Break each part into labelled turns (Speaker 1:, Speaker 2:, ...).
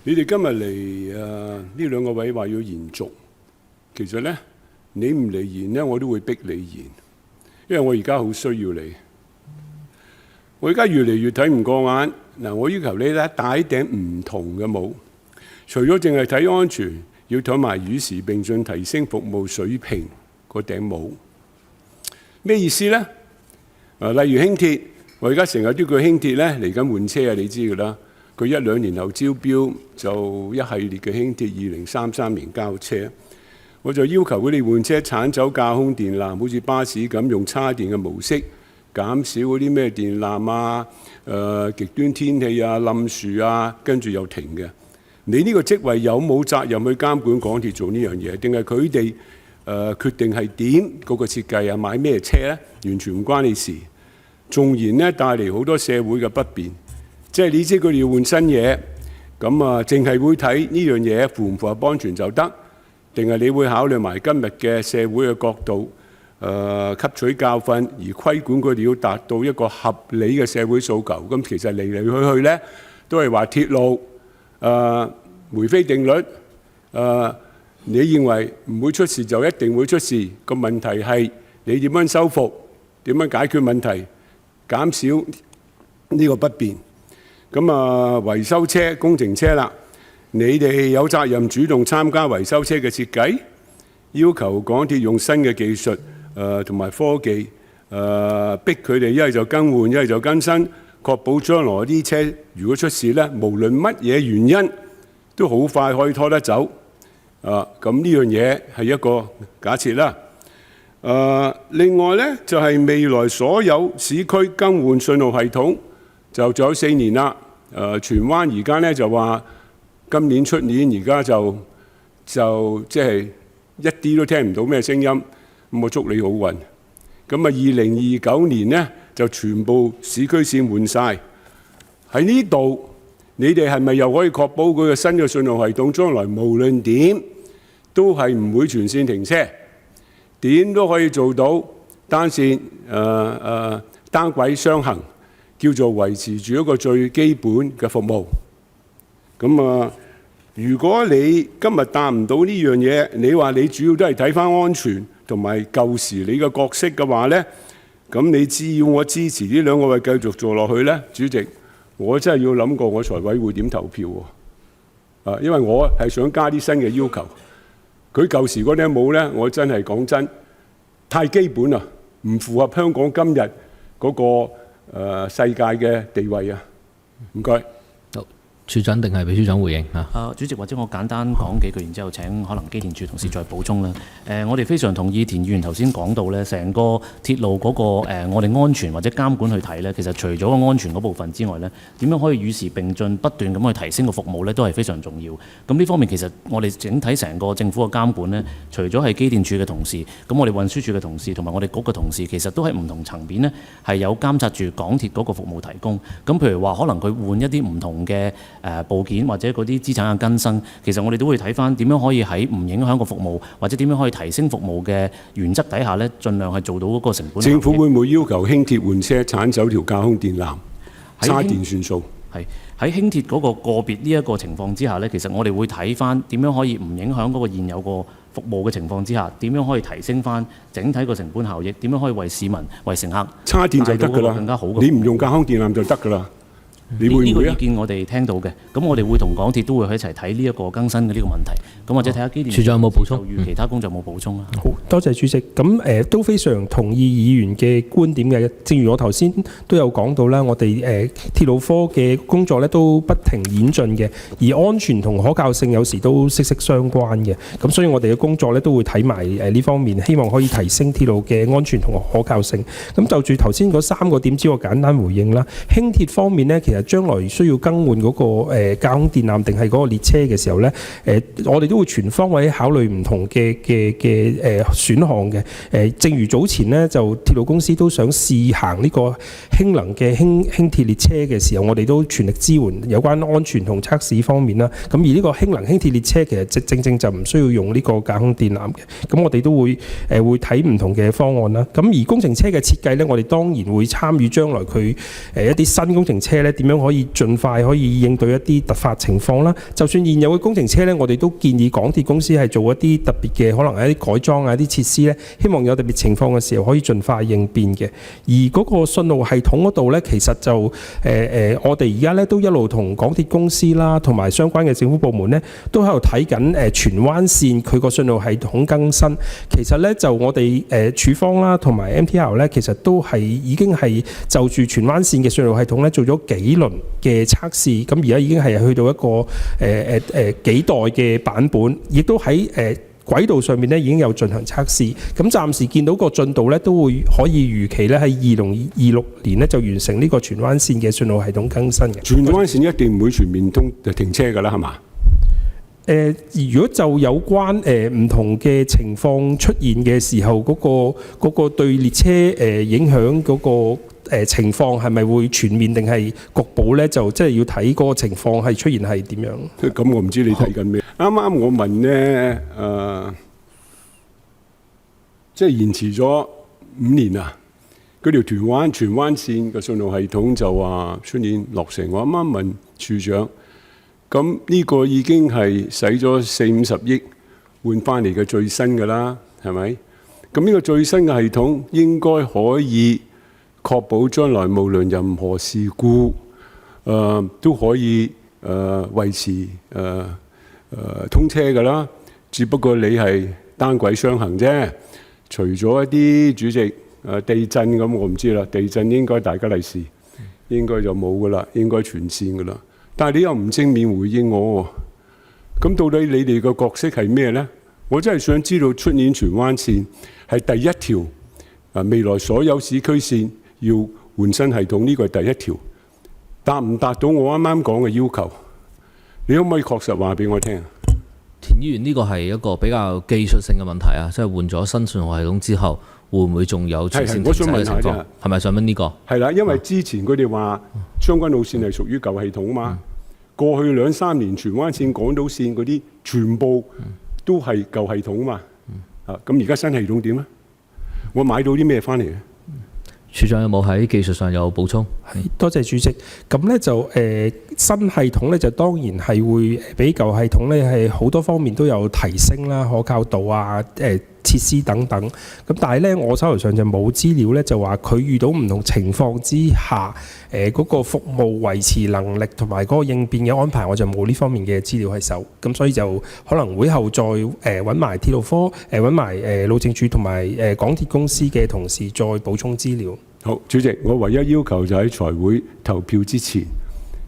Speaker 1: 你哋今日嚟呢兩個位話要延續，其實咧你唔嚟延咧，我都會逼你延，因為我而家好需要你。我而家越嚟越睇唔過眼嗱，我要求你咧戴一頂唔同嘅帽，除咗淨係睇安全，要睇埋與時並進、提升服務水平嗰頂帽。咩意思咧？例如輕鐵，我而家成日都叫輕鐵咧嚟緊換車啊，你知㗎啦。佢1-2年後招標，就一系列嘅輕鐵2033年交車。我就要求佢哋換車剷走架空電纜，好似巴士咁用叉電嘅模式，減少嗰啲咩電纜啊、極端天氣啊、冧樹啊，跟住又停嘅。你呢個職位有冇責任去監管港鐵做呢樣嘢？定係佢哋決定係點嗰個設計啊？買咩車咧？完全唔關你事。縱然咧帶嚟好多社會嘅不便。即係你知佢哋要換新嘢，咁啊，淨係會睇呢樣嘢符唔符合安全就得，定係你會考慮埋今日嘅社會嘅角度，吸取教訓，而規管佢哋要達到一個合理嘅社會訴求。咁其實嚟嚟去去咧，都係話鐵路梅菲定律，你認為唔會出事就一定會出事。個問題係你點樣修復，點樣解決問題，減少呢個不便。咁啊，維修車、工程車啦，你哋有責任主動參加維修車嘅設計，要求港鐵用新嘅技術同埋科技，逼佢哋一係就更換，一係就更新，確保將來啲車如果出事咧，無論乜嘢原因，都好快可以拖得走。咁呢樣嘢係一個假設啦。另外咧就係未來所有市區更換信號系統。就仲有4年啦。荃灣而家咧就話今年出年，而家就即係一啲都聽唔到咩聲音。咁我祝你好運。咁啊，2029年咧就全部市區線換晒。喺呢度，你哋係咪又可以確保佢嘅新嘅信號系統將來無論點都係唔會全線停車，點都可以做到單線單軌雙行？叫做維持住一個最基本嘅服務。咁啊，如果你今日答唔到呢樣嘢，你話你主要都係睇返安全同埋舊時你嘅角色嘅話咧，咁你只要我支持呢兩個位繼續做落去咧，主席，我真係要諗過我財委會點投票喎。因為我係想加啲新嘅要求。佢舊時嗰啲冇咧，我真係講真，太基本啦，唔符合香港今日嗰個世界嘅地位啊，唔該。
Speaker 2: 好，處長定係秘書長回應嚇？
Speaker 3: 主席，或者我簡單講幾句，然之後請可能機電署同事再補充啦。我哋非常同意田議員頭先講到咧，成個鐵路嗰個我哋安全或者監管去睇咧，其實除咗個安全嗰部分之外咧，點樣可以與時並進，不斷咁去提升個服務咧，都係非常重要。咁呢方面其實我哋整體成個政府嘅監管咧，除咗係機電署嘅同事，咁我哋運輸署嘅同事同埋我哋局嘅同事，其實都喺唔同層面咧係有監察住港鐵嗰個服務提供。咁譬如話，可能佢換一啲唔同嘅部件或者嗰啲資產嘅更新，其實我哋都會睇翻點樣可以喺唔影響個服務或者點樣可以提升服務嘅原則底下咧，盡量係做到嗰個成本。
Speaker 1: 政府會唔會要求輕鐵換車剷走條架空電纜，叉電算數？
Speaker 3: 係喺輕鐵嗰個別呢一個情況之下咧，其實我哋會睇翻點樣可以唔影響嗰個現有個服務嘅情況之下，點樣可以提升翻整體個成本效益，點樣可以為市民、為乘客
Speaker 1: 叉電就得㗎啦，
Speaker 3: 更加好嘅。
Speaker 1: 你唔用架空電纜就得㗎啦。你會唔會啊？
Speaker 3: 呢個意見我哋聽到嘅，咁我哋會同港鐵都會一齊睇呢一個更新嘅呢個問題。咁或者睇下機電署長有冇補充？就如其他工作有冇補充啦。
Speaker 4: 好多謝主席。咁都非常同意議員嘅觀點嘅。正如我頭先都有講到啦，我哋鐵路科嘅工作咧都不停演進嘅，而安全同可靠性有時都息息相關嘅。咁所以我哋嘅工作咧都會睇埋呢方面，希望可以提升鐵路嘅安全同可靠性。咁就住頭先嗰3個點，我簡單回應啦。輕鐵方面咧，其實將來需要更換嗰個架空電纜定係嗰個列車嘅時候咧，我哋都會全方位考慮唔同嘅選項嘅。正如早前咧，就鐵路公司都想試行呢個氫能嘅輕鐵列車嘅時候，我哋都全力支援有關安全同測試方面啦。咁而呢個氫能輕鐵列車其實正就唔需要用呢個架空電纜嘅。咁我哋都會睇唔同嘅方案啦。咁而工程車嘅設計咧，我哋當然會參與將來佢一啲新工程車咧點樣可以盡快可以應對一啲突發情況啦。就算現有嘅工程車呢，我哋都建議港鐵公司係做一啲特別嘅，可能係一啲改裝啊、一啲設施呢，希望有特別情況嘅時候可以盡快應變嘅。而嗰個信號系統嗰度呢，其實就我哋而家呢都一路同港鐵公司啦，同埋相關嘅政府部門呢，都喺度睇緊荃灣線佢個信號系統更新。其實呢，就我哋署方啦，同埋 MTR 呢，其實都係已經係就住荃灣線嘅信號系統呢做咗幾輪嘅測試，咁而家已經係去到一個幾代嘅版本，亦都喺軌道上面呢已經有進行測試。咁暫時見到個進度呢，都會可以預期呢喺2026年呢就完成呢個荃灣線嘅信號系統更新嘅。
Speaker 1: 荃灣線一定唔會全面停車㗎啦，係嘛？
Speaker 4: 如果就有關唔同嘅情況出現嘅時候，嗰個對列車影響嗰個情況係咪會全面定係局部呢？就即係要睇嗰個情況係出現係點樣。
Speaker 1: 咁我唔知你睇緊咩？啱啱我問呢，即係延遲咗5年啊！嗰條荃灣線嘅信號系統就話出年落成。我啱啱問處長。咁呢個已經係使咗40-50億換翻嚟嘅最新㗎啦，係咪？咁呢個最新嘅系統應該可以確保將來無論任何事故，都可以維持通車㗎啦。只不過你係單軌雙行啫。除咗一啲主席地震咁，我唔知啦。地震應該大家利是，應該就冇㗎啦，應該全線㗎啦。但係你又唔正面回應我喎，咁到底你哋個角色係咩呢？我真係想知道出年荃灣線係第一條未來所有市區線要換新系統，呢個係第一條，達唔達到我啱啱講嘅要求？你可唔可以確實話俾我聽？
Speaker 2: 田議員，呢個係一個比較技術性嘅問題啊，即係換咗新信號系統之後，會唔會仲有全線停駛嘅情況？係咪想問呢個？係
Speaker 1: 啦，因為之前佢哋話將軍澳線係屬於舊系統嘛。過去2-3年荃灣線、港島線嗰啲全部都係舊系統嘛。咁而家新系統點咧？我買到啲咩翻嚟咧？
Speaker 2: 處長有冇喺技術上有補充？
Speaker 4: 多謝主席。咁呢就新系統呢，就當然係會比舊系統呢係好多方面都有提升啦，可靠度啊、設施等等。咁但係呢，我手頭上就冇資料呢，就話佢遇到唔同情況之下，嗰個服務維持能力同埋嗰個應變嘅安排，我就冇呢方面嘅資料喺手。咁所以就可能會後再揾埋鐵路科、揾埋路政署同埋港鐵公司嘅同事再補充資料。
Speaker 1: 好，主席，我唯一要求就喺財會投票之前，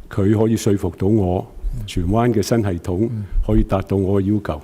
Speaker 1: 佢可以說服到我荃灣嘅新系統可以達到我嘅要求。